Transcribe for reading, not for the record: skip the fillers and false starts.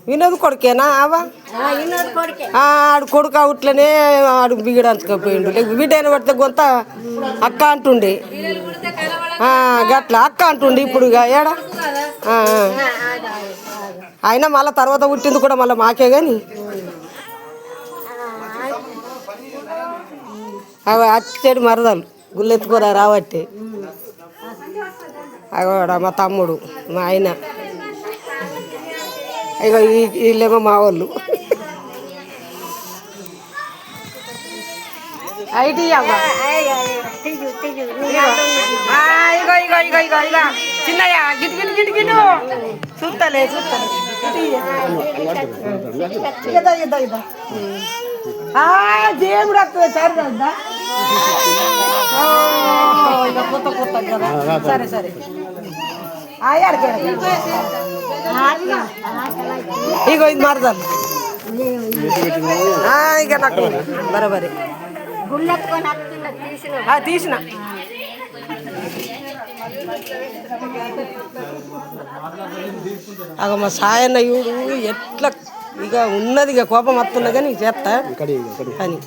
వినోద్ కొడుకేనా అవా ఆడు కొడుకు అవుట్లనే ఆడు బిగడంచుకపోయిండు బిడ్డైన పడితే కొంత అక్క అంటుండే గట్ల అక్క అంటుండే ఇప్పుడు ఏడా అయినా మళ్ళీ తర్వాత పుట్టింది కూడా మళ్ళీ మాకే కానీ అవి అచ్చేడు మరదలు గుళ్ళెత్తుకోరా రావట్టే అగోడ మా తమ్ముడు మా ఆయన ఇగో వీళ్ళేమో మా వాళ్ళు ఐటీ అవ్వ ఇగో ఇగో ఇగో ఇగో ఇగ చిన్నయ్య గిట్ గిట్ గిట్ గిటు చూస్తలే దేవుడు అక్క సరిదా కొత్త కొత్త కదా సరే సరే ఇగో ఇది మరదాలు ఇక నాకు బరాబరి తీసిన అగ మా సాయన్న ఇవుడు ఎట్లా ఇక ఉన్నది ఇక కోపం వస్తున్నా కానీ చేస్తా అని